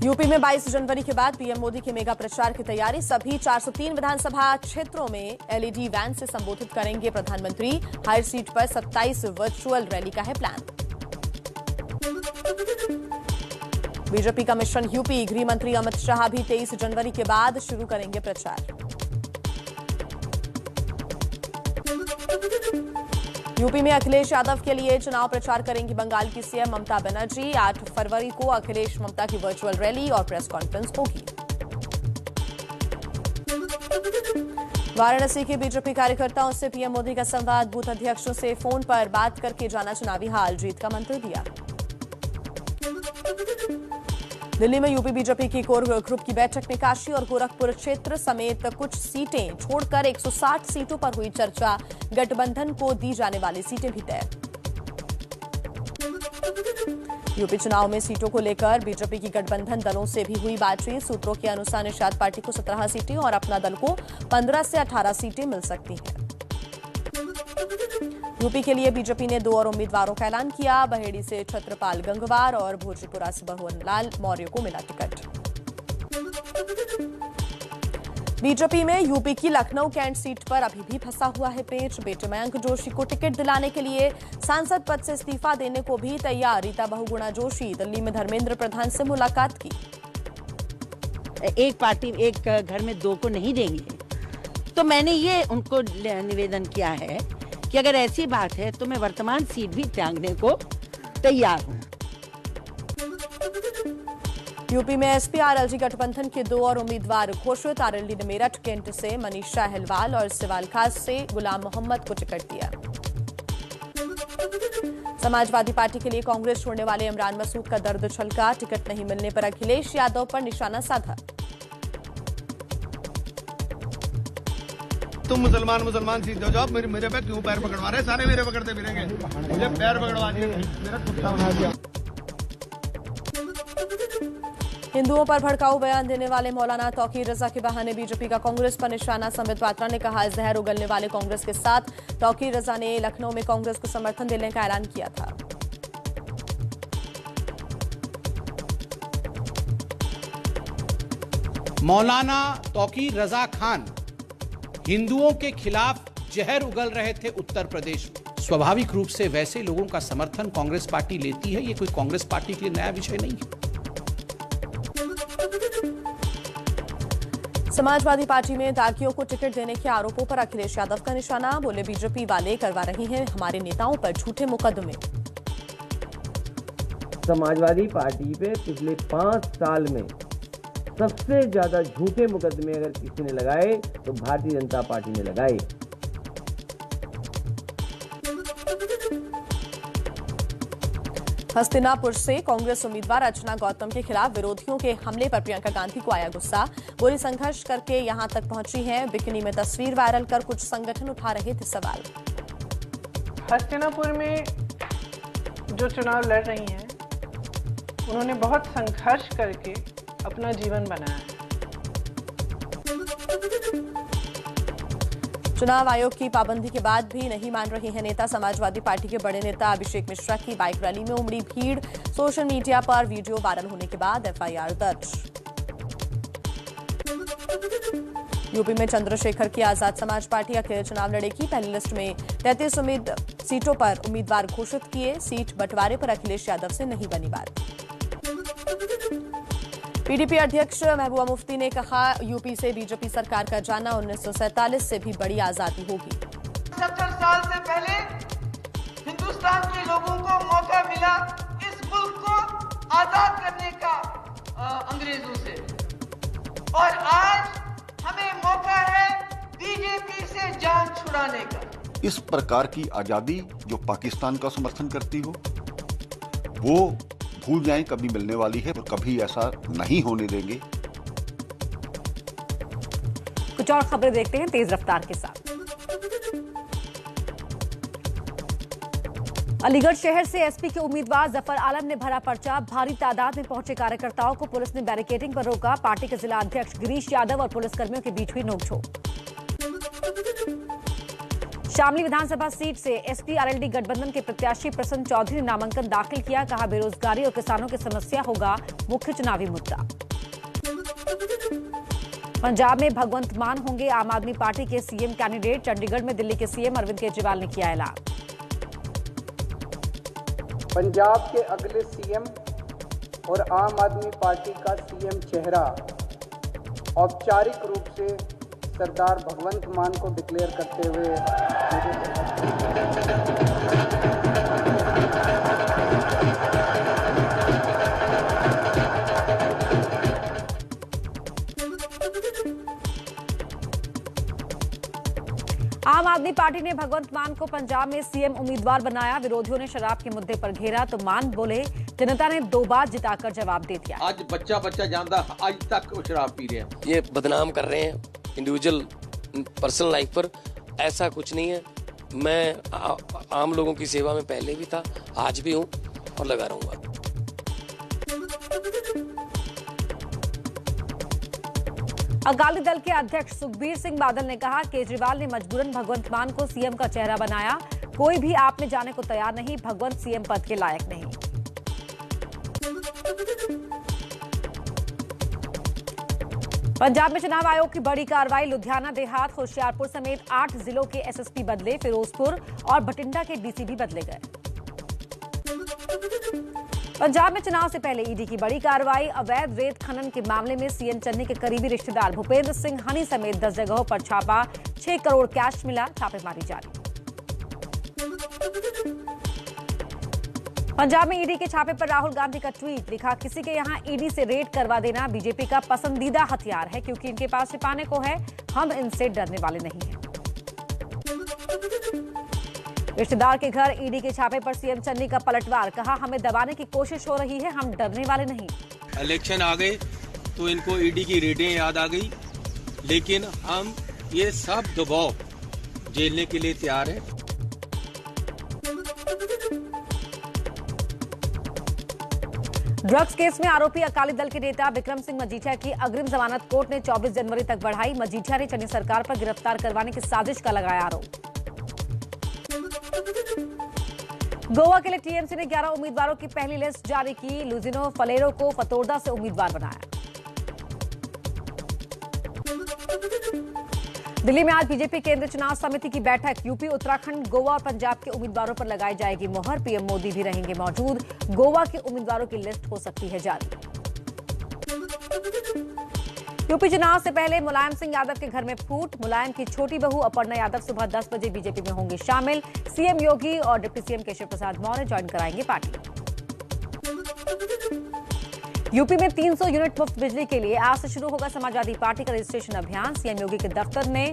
UP में 22 जनवरी के बाद पीएम मोदी के मेगा प्रचार की तैयारी। सभी 403 विधानसभा क्षेत्रों में एलईडी वैन से संबोधित करेंगे प्रधानमंत्री। हर सीट पर 27 वर्चुअल रैली का है प्लान। बीजेपी का मिशन यूपी। गृह मंत्री अमित शाह भी 23 जनवरी के बाद शुरू करेंगे प्रचार। यूपी में अखिलेश यादव के लिए चुनाव प्रचार करेंगी बंगाल की सीएम ममता बनर्जी। 8 फरवरी को अखिलेश ममता की वर्चुअल रैली और प्रेस कॉन्फ्रेंस होगी। वाराणसी के बीजेपी कार्यकर्ताओं से पीएम मोदी का संवाद। बूथ अध्यक्षों से फोन पर बात करके जाना चुनावी हाल, जीत का मंत्र दिया। दिल्ली में यूपी बीजेपी की कोर ग्रुप की बैठक में काशी और गोरखपुर क्षेत्र समेत कुछ सीटें छोड़कर 160 सीटों पर हुई चर्चा। गठबंधन को दी जाने वाली सीटें भी तय। यूपी चुनाव में सीटों को लेकर बीजेपी की गठबंधन दलों से भी हुई बातचीत। सूत्रों के अनुसार निषाद पार्टी को 17 सीटें और अपना दल को 15 से 18 सीटें मिल सकती हैं। यूपी के लिए बीजेपी ने 2 और उम्मीदवारों का ऐलान किया। बहेड़ी से छत्रपाल गंगवार और भोजपुरा से भुवनलाल मौर्य को मिला टिकट। बीजेपी में यूपी की लखनऊ कैंट सीट पर अभी भी फंसा हुआ है पेच। बेटे मयंक जोशी को टिकट दिलाने के लिए सांसद पद से इस्तीफा देने को भी तैयार। रीता बहुगुणा जोशी दिल्ली में धर्मेंद्र प्रधान से मुलाकात की। एक पार्टी एक घर में 2 को नहीं देंगे, तो मैंने ये उनको निवेदन किया है कि अगर ऐसी बात है तो मैं वर्तमान सीट भी त्यागने को तैयार हूं। यूपी में एसपी आरएलडी गठबंधन के 2 और उम्मीदवार घोषित। आरएलडी ने मेरठ कैंट से मनीषा अहलवाल और सिवालखास से गुलाम मोहम्मद को टिकट दिया। समाजवादी पार्टी के लिए कांग्रेस छोड़ने वाले इमरान मसूद का दर्द छलका। टिकट नहीं मिलने पर अखिलेश यादव पर निशाना साधा। तुम मुसलमान सीट दो जाओ, मेरे पे क्यों पैर पकड़वा रहे? सारे मेरे पकड़ते फिरेंगे, मुझे पैर पकड़वा दिए, मेरा कुत्ता बना दिया। हिंदुओं पर भड़काऊ बयान देने वाले मौलाना तौकीर रजा के बहाने बीजेपी का कांग्रेस पर निशाना। संबित पात्रा ने कहा, जहर उगलने वाले कांग्रेस के साथ। तौकीर रजा ने लखनऊ में कांग्रेस को समर्थन देने का ऐलान किया था। मौलाना तौकीर रजा खान हिंदुओं के खिलाफ जहर उगल रहे थे उत्तर प्रदेश में। स्वाभाविक रूप से वैसे लोगों का समर्थन कांग्रेस पार्टी लेती है। ये कोई कांग्रेस पार्टी के लिए नया विषय नहीं है। समाजवादी पार्टी में दागियों को टिकट देने के आरोपों पर अखिलेश यादव का निशाना। बोले, बीजेपी वाले करवा रही हैं हमारे नेताओं पर झूठे मुकदमे। समाजवादी पार्टी पे पिछले 5 साल में सबसे ज्यादा झूठे मुकदमे अगर किसी ने लगाए तो भारतीय जनता पार्टी ने लगाए। हस्तिनापुर से कांग्रेस उम्मीदवार अर्चना गौतम के खिलाफ विरोधियों के हमले पर प्रियंका गांधी को आया गुस्सा। बोली, संघर्ष करके यहां तक पहुंची हैं। बिकिनी में तस्वीर वायरल कर कुछ संगठन उठा रहे थे सवाल। हस्तिनापुर में जो चुनाव लड़ रही हैं, उन्होंने बहुत संघर्ष करके अपना जीवन बनाया है। चुनाव आयोग की पाबंदी के बाद भी नहीं मान रही है नेता। समाजवादी पार्टी के बड़े नेता अभिषेक मिश्रा की बाइक रैली में उमड़ी भीड़। सोशल मीडिया पर वीडियो वायरल होने के बाद एफआईआर दर्ज। यूपी में चंद्रशेखर की आजाद समाज पार्टी अकेले चुनाव लड़ेगी। पहली लिस्ट में 33 सीटों पर उम्मीदवार घोषित किए। सीट बंटवारे पर अखिलेश यादव से नहीं बनी बात। पीडीपी अध्यक्ष महबूबा मुफ्ती ने कहा, यूपी से बीजेपी सरकार का जाना 1947 से भी बड़ी आजादी होगी। 70 साल से पहले हिंदुस्तान के लोगों को मौका मिला इस मुल्क को आजाद करने का अंग्रेजों से, और आज हमें मौका है बीजेपी से जान छुड़ाने का। इस प्रकार की आजादी जो पाकिस्तान का समर्थन करती हो, वो भूल जाएं कभी मिलने वाली है और कभी ऐसा नहीं होने देंगे। कुछ और खबरें देखते हैं तेज रफ्तार के साथ। अलीगढ़ शहर से एसपी के उम्मीदवार जफर आलम ने भरा पर्चा। भारी तादाद में पहुंचे कार्यकर्ताओं को पुलिस ने बैरिकेडिंग पर रोका। पार्टी के जिला अध्यक्ष गिरीश यादव और पुलिसकर्मियों के बीच हुई नोकझोंक। शामली विधानसभा सीट से एसपी आरएलडी गठबंधन के प्रत्याशी प्रसन्न चौधरी ने नामांकन दाखिल किया। कहा, बेरोजगारी और किसानों की समस्या होगा मुख्य चुनावी मुद्दा। पंजाब में भगवंत मान होंगे आम आदमी पार्टी के सीएम कैंडिडेट। चंडीगढ़ में दिल्ली के सीएम अरविंद केजरीवाल ने किया ऐलान। पंजाब के अगले सीएम और आम आदमी पार्टी का सीएम चेहरा औपचारिक रूप से सरदार भगवंत मान को डिक्लेयर करते हुए आम आदमी पार्टी ने भगवंत मान को पंजाब में सीएम उम्मीदवार बनाया। विरोधियों ने शराब के मुद्दे पर घेरा तो मान बोले, जनता ने 2 बार जिताकर जवाब दे दिया। आज बच्चा जानता, आज तक वो शराब पी रहे हैं। ये बदनाम कर रहे हैं इंडिविजुअल पर्सनल लाइफ पर। ऐसा कुछ नहीं है। मैं आम लोगों की सेवा में पहले भी था, आज भी हूँ और लगा रहूंगा। अकाली दल के अध्यक्ष सुखबीर सिंह बादल ने कहा, केजरीवाल ने मजबूरन भगवंत मान को सीएम का चेहरा बनाया। कोई भी आप में जाने को तैयार नहीं। भगवंत सीएम पद के लायक नहीं। पंजाब में चुनाव आयोग की बड़ी कार्रवाई। लुधियाना देहात, होशियारपुर समेत 8 जिलों के एसएसपी बदले। फिरोजपुर और बठिंडा के डीसी भी बदले गए। पंजाब में चुनाव से पहले ईडी की बड़ी कार्रवाई। अवैध रेत खनन के मामले में सीएम चन्नी के करीबी रिश्तेदार भूपेंद्र सिंह हनी समेत 10 जगहों पर छापा। 6 करोड़ कैश मिला। छापेमारी जारी। पंजाब में ईडी के छापे पर राहुल गांधी का ट्वीट। लिखा, किसी के यहां ईडी से रेड करवा देना बीजेपी का पसंदीदा हथियार है, क्योंकि इनके पास छिपाने को है। हम इनसे डरने वाले नहीं हैं। रिश्तेदार के घर ईडी के छापे पर सीएम चन्नी का पलटवार। कहा, हमें दबाने की कोशिश हो रही है, हम डरने वाले नहीं। इलेक्शन आ गए तो इनको ईडी की रेडें याद आ गई, लेकिन हम ये सब दबाव झेलने के लिए तैयार हैं। ड्रग्स केस में आरोपी अकाली दल के नेता विक्रम सिंह मजीठिया की अग्रिम जमानत कोर्ट ने 24 जनवरी तक बढ़ाई। मजीठिया ने चन्नी सरकार पर गिरफ्तार करवाने की साजिश का लगाया आरोप। गोवा के लिए टीएमसी ने 11 उम्मीदवारों की पहली लिस्ट जारी की। लुजिनो फलेरो को फतोरदा से उम्मीदवार बनाया। दिल्ली में आज बीजेपी केंद्रीय चुनाव समिति की बैठक। यूपी, उत्तराखंड, गोवा और पंजाब के उम्मीदवारों पर लगाई जाएगी मोहर। पीएम मोदी भी रहेंगे मौजूद। गोवा के उम्मीदवारों की लिस्ट हो सकती है जारी। यूपी चुनाव से पहले मुलायम सिंह यादव के घर में फूट। मुलायम की छोटी बहू अपर्णा यादव सुबह 10 बजे बीजेपी में होंगे शामिल। सीएम योगी और deputy CM Keshav Prasad Maurya join कराएंगे पार्टी। यूपी में 300 यूनिट मुफ्त बिजली के लिए आज से शुरू होगा समाजवादी पार्टी का रजिस्ट्रेशन अभियान। सीएम योगी के दफ्तर ने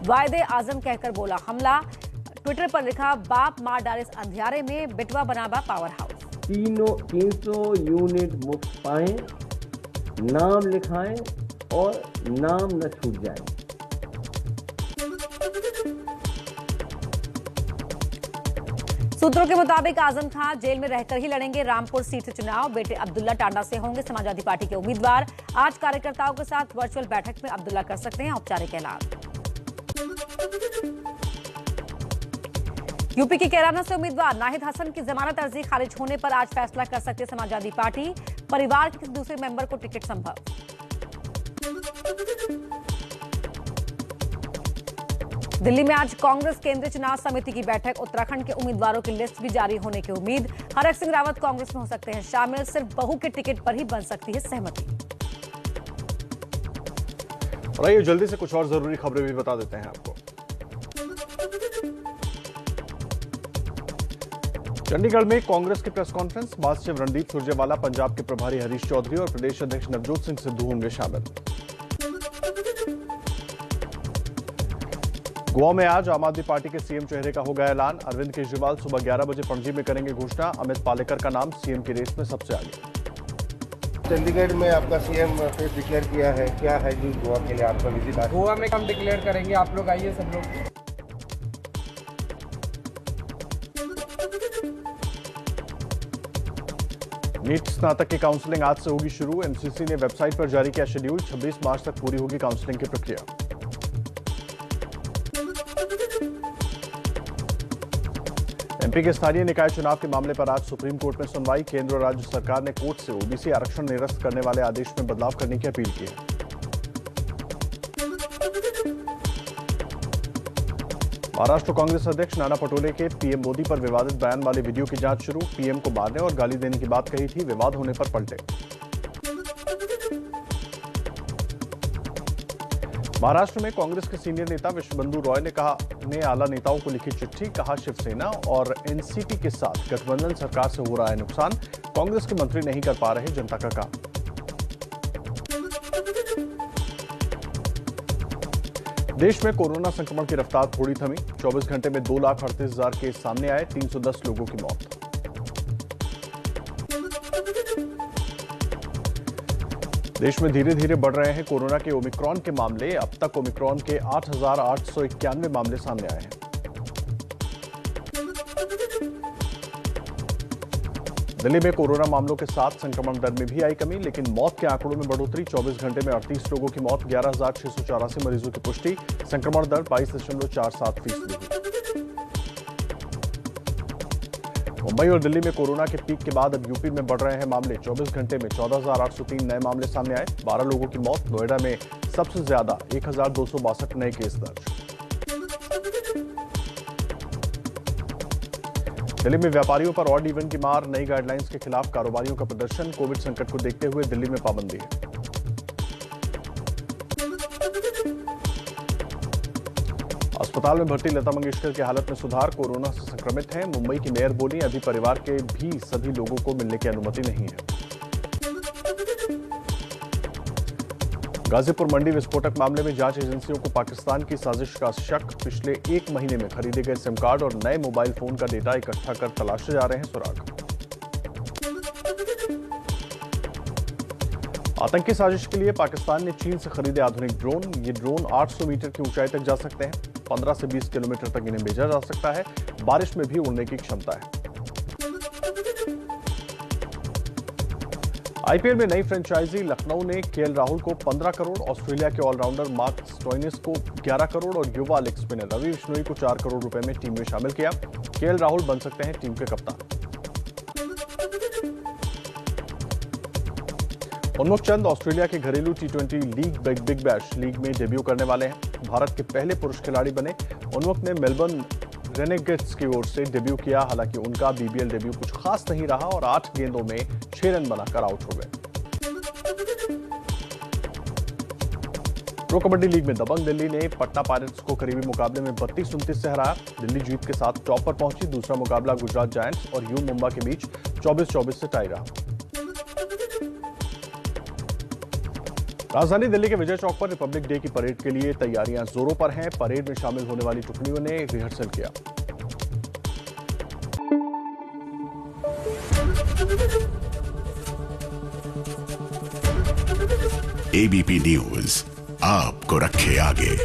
वायदे आजम कहकर बोला हमला। ट्विटर पर लिखा, बाप मार डाले अंधियारे में, बिटवा बनाबा पावर हाउस। 300 यूनिट मुफ्त पाएं, नाम लिखाएं और नाम न छूट जाए। सूत्रों के मुताबिक आजम खान जेल में रहकर ही लड़ेंगे रामपुर सीट से चुनाव। बेटे अब्दुल्ला टांडा से होंगे समाजवादी पार्टी के उम्मीदवार। आज कार्यकर्ताओं के साथ वर्चुअल बैठक में अब्दुल्ला कर सकते हैं औपचारिक ऐलान। यूपी की कैराना से उम्मीदवार नाहिद हसन की जमानत अर्जी खारिज होने पर आज फैसला कर सकते समाजवादी पार्टी। परिवार के किसी दूसरे मेंबर को टिकट संभव। दिल्ली में आज कांग्रेस केंद्रीय चुनाव समिति की बैठक। उत्तराखंड के उम्मीदवारों की लिस्ट भी जारी होने की उम्मीद। हरक सिंह रावत कांग्रेस में हो सकते हैं शामिल। सिर्फ बहू के टिकट पर ही बन सकती है सहमति। और आइए जल्दी से कुछ और जरूरी खबरें भी बता देते हैं आपको। चंडीगढ़ में कांग्रेस की प्रेस कॉन्फ्रेंस। महासचिव रणदीप सुरजेवाला, पंजाब के प्रभारी हरीश चौधरी और प्रदेश अध्यक्ष नवजोत सिंह सिद्धू होंगे शामिल। गोवा में आज आम आदमी पार्टी के सीएम चेहरे का होगा ऐलान। अरविंद केजरीवाल सुबह 11 बजे पणजी में करेंगे घोषणा। अमित पालेकर का नाम सीएम की रेस में सबसे आगे। चंडीगढ़ में आपका सीएम फेस डिक्लेयर किया है, क्या है जो गोवा के लिए आपका विजिट है? गोवा में हम डिक्लेयर करेंगे, आप लोग आइए सब लोग। नीट स्नातक की काउंसलिंग आज से होगी शुरू। एमसीसी ने वेबसाइट पर जारी किया शेड्यूल। 26 मार्च तक पूरी होगी काउंसलिंग की प्रक्रिया। एमपी के स्थानीय निकाय चुनाव के मामले पर आज सुप्रीम कोर्ट में सुनवाई। केंद्र और राज्य सरकार ने कोर्ट से ओबीसी आरक्षण निरस्त करने वाले आदेश में बदलाव करने की अपील की है। महाराष्ट्र कांग्रेस अध्यक्ष नाना पटोले के पीएम मोदी पर विवादित बयान वाले वीडियो की जांच शुरू। पीएम को मारने और गाली देने की बात कही थी, विवाद होने पर पलटे। महाराष्ट्र में कांग्रेस के सीनियर नेता विश्वबंधु रॉय ने आला नेताओं को लिखी चिट्ठी, कहा शिवसेना और एनसीपी के साथ गठबंधन सरकार से हो रहा है नुकसान, कांग्रेस के मंत्री नहीं कर पा रहे जनता का काम। देश में कोरोना संक्रमण की रफ्तार थोड़ी थमी। 24 घंटे में 2,38,000 केस सामने आए, 310 लोगों की मौत। देश में धीरे धीरे बढ़ रहे हैं कोरोना के ओमिक्रॉन के मामले। अब तक ओमिक्रॉन के 8,891 मामले सामने आए हैं। दिल्ली में कोरोना मामलों के साथ संक्रमण दर में भी आई कमी, लेकिन मौत के आंकड़ों में बढ़ोतरी। 24 घंटे में 38 लोगों की मौत, 11,684 मरीजों की पुष्टि। संक्रमण दर 22.47% हुई। मुंबई और दिल्ली में कोरोना के पीक के बाद अब यूपी में बढ़ रहे हैं मामले। 24 घंटे में 14,803 नए मामले सामने आए, 12 लोगों की मौत। नोएडा में सबसे ज्यादा 1,262 नए केस दर्ज। दिल्ली में व्यापारियों पर ऑड इवन की मार, नई गाइडलाइंस के खिलाफ कारोबारियों का प्रदर्शन। कोविड संकट को देखते हुए दिल्ली में पाबंदी है। अस्पताल में भर्ती लता मंगेशकर की हालत में सुधार, कोरोना से संक्रमित हैं। मुंबई की मेयर बोली, अभी परिवार के भी सभी लोगों को मिलने की अनुमति नहीं है। गाजीपुर मंडी विस्फोटक मामले में जांच एजेंसियों को पाकिस्तान की साजिश का शक। पिछले 1 महीने में खरीदे गए सिम कार्ड और नए मोबाइल फोन का डेटा इकट्ठा कर तलाशे जा रहे हैं सुराग। आतंकी साजिश के लिए पाकिस्तान ने चीन से खरीदे आधुनिक ड्रोन। ये ड्रोन 800 मीटर की ऊंचाई तक जा सकते हैं, 15 से 20 किलोमीटर तक इन्हें भेजा जा सकता है। बारिश में भी उड़ने की क्षमता है। आईपीएल में नई फ्रेंचाइजी लखनऊ ने केएल राहुल को 15 करोड़, ऑस्ट्रेलिया के ऑलराउंडर मार्क स्टोइनिस को 11 करोड़ और युवा लेग स्पिनर रवि बिश्नोई को 4 करोड़ रुपए में टीम में शामिल किया। केएल राहुल बन सकते हैं टीम के कप्तान। उन्मुख चंद ऑस्ट्रेलिया के घरेलू टी20 लीग बिग बैश लीग में डेब्यू करने वाले हैं। भारत के पहले पुरुष खिलाड़ी बने। उन्मुख ने मेलबर्न रेनेगेट्स की ओर से डेब्यू किया। हालांकि उनका बीबीएल डेब्यू कुछ खास नहीं रहा और 8 गेंदों में 6 रन बनाकर आउट हो गए। प्रो कबड्डी लीग में दबंग दिल्ली ने पटना पायरेट्स को करीबी मुकाबले में 32-29 से हराया। दिल्ली जीत के साथ टॉप पर पहुंची। दूसरा मुकाबला गुजरात जायंट्स और यू मुंबा के बीच 24-24 से टाई रहा। राजधानी दिल्ली के विजय चौक पर रिपब्लिक डे की परेड के लिए तैयारियां जोरों पर हैं। परेड में शामिल होने वाली टुकड़ियों ने रिहर्सल किया। एबीपी न्यूज आपको रखे आगे।